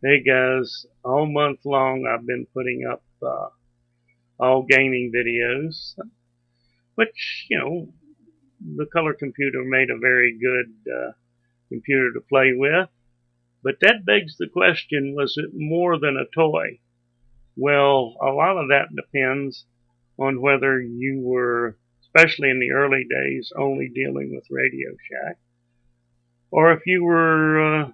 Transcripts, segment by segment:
Hey guys, all month long I've been putting up all gaming videos, which, the color computer made a very good computer to play with. But that begs the question, was it more than a toy? Well, a lot of that depends on whether you were, especially in the early days, only dealing with Radio Shack, or if you were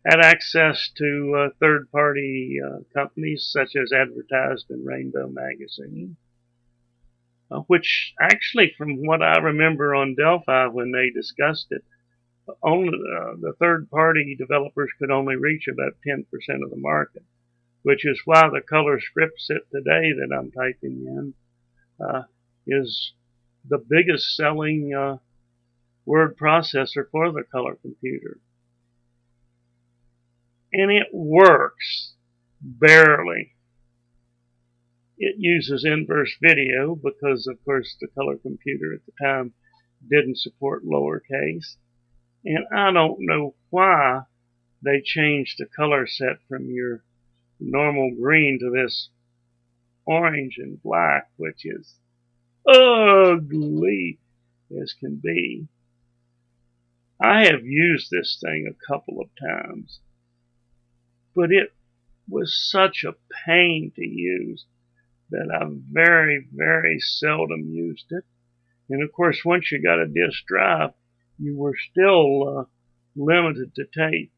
had access to third-party companies such as advertised in Rainbow Magazine, which actually, from what I remember on Delphi when they discussed it, only the third-party developers could only reach about 10% of the market, which is why the color script set today that I'm typing in is the biggest selling word processor for the color computer. And it works barely. It uses inverse video because, of course, the color computer at the time didn't support lowercase. And I don't know why they changed the color set from your normal green to this orange and black, which is ugly as can be. I have used this thing a couple of times, but it was such a pain to use that I very, very seldom used it. And of course, once you got a disk drive, you were still limited to tape.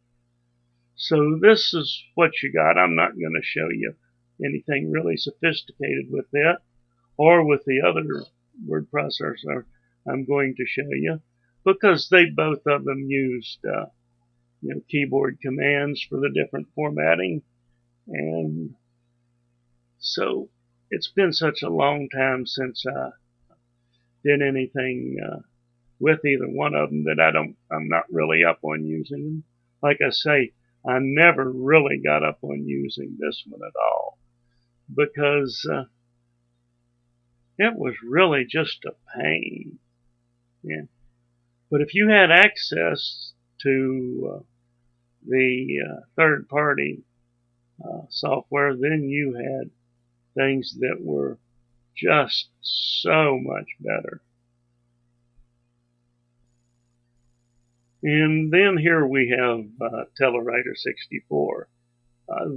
So this is what you got. I'm not going to show you anything really sophisticated with it or with the other word processor I'm going to show you, because they both of them used keyboard commands for the different formatting. And so it's been such a long time since I did anything with either one of them that I'm not really up on using them. Like I say, I never really got up on using this one at all because it was really just a pain. Yeah. But if you had access to the third-party software, then you had things that were just so much better. And then here we have Telewriter 64.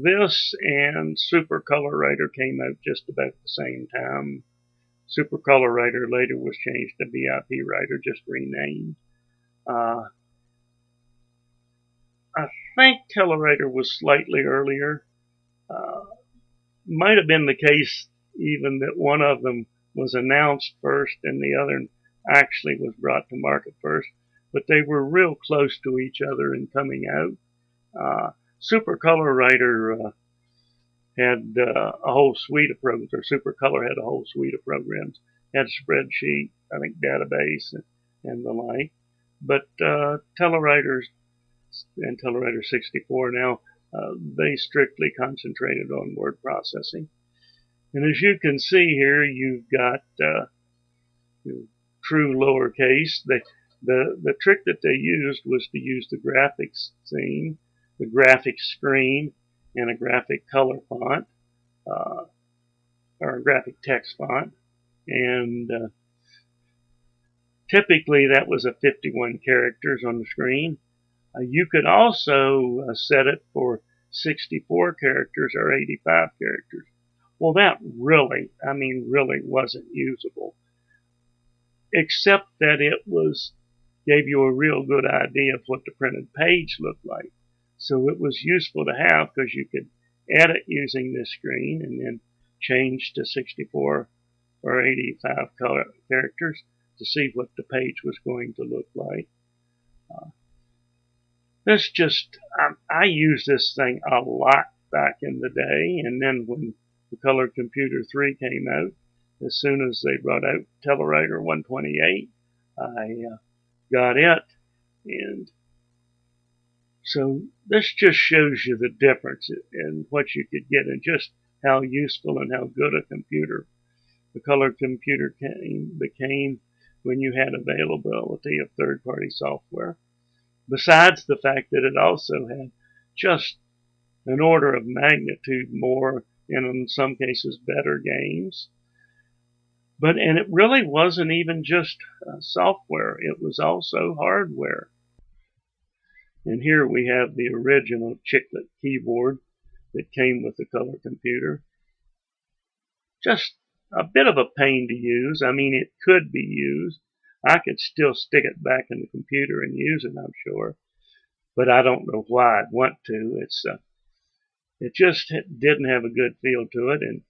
This and Super Color Writer came out just about the same time. Super Color Writer later was changed to VIP Writer, just renamed. I think Telewriter was slightly earlier. Might have been the case even that one of them was announced first and the other actually was brought to market first, but they were real close to each other in coming out. Super Color Writer had a whole suite of programs, or Super Color had a whole suite of programs, had a spreadsheet, I think database and the like. But Telewriter and Telewriter 64 now, they strictly concentrated on word processing. And as you can see here, you've got true lowercase. The trick that they used was to use the graphics scene, the graphics screen, and a graphic color font, or a graphic text font. And typically that was 51 characters on the screen. You could also set it for 64 characters or 85 characters. Well, that really wasn't usable, except that it gave you a real good idea of what the printed page looked like. So it was useful to have because you could edit using this screen and then change to 64 or 85 color characters to see what the page was going to look like. I used this thing a lot back in the day, and then when the Color Computer 3 came out, as soon as they brought out Telewriter 128, I got it. And so this just shows you the difference in what you could get and just how useful and how good a computer the Color Computer became when you had availability of third-party software. Besides the fact that it also had just an order of magnitude more, and in some cases better games. And it really wasn't even just software, it was also hardware. And here we have the original chiclet keyboard that came with the color computer. Just a bit of a pain to use. I mean, it could be used. I could still stick it back in the computer and use it, I'm sure. But I don't know why I'd want to. It just didn't have a good feel to it. And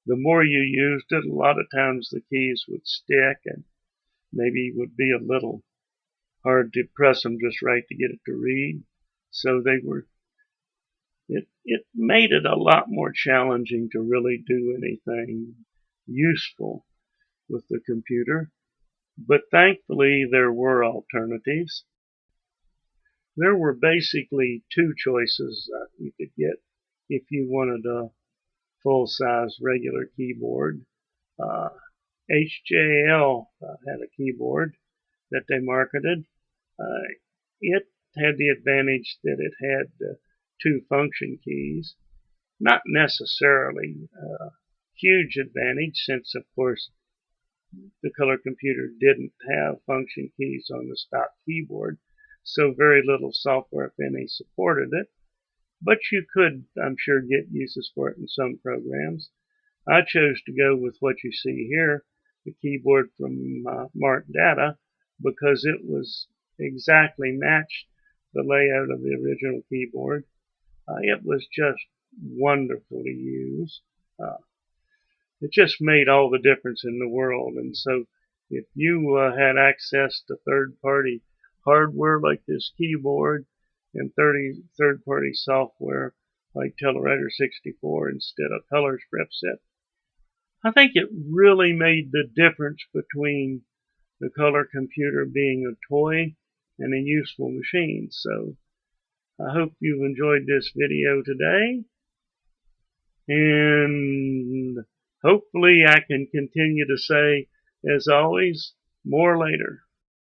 the more you used it, a lot of times the keys would stick and maybe would be a little hard to press them just right to get it to read. So it made it a lot more challenging to really do anything useful with the computer. But thankfully, there were alternatives. There were basically two choices you could get if you wanted a full-size regular keyboard. Uh, HJL had a keyboard that they marketed. Uh, it had the advantage that it had two function keys. Not necessarily a huge advantage, since, of course, the color computer didn't have function keys on the stock keyboard, so very little software, if any, supported it. But you could, I'm sure, get uses for it in some programs. I chose to go with what you see here, the keyboard from Mark Data, because it was exactly matched the layout of the original keyboard. It was just wonderful to use. It just made all the difference in the world. And so if you had access to third-party hardware like this keyboard and third-party software like TeleWriter 64 instead of Color Script Set, I think it really made the difference between the color computer being a toy and a useful machine. So I hope you've enjoyed this video today, and hopefully I can continue to say, as always, more later.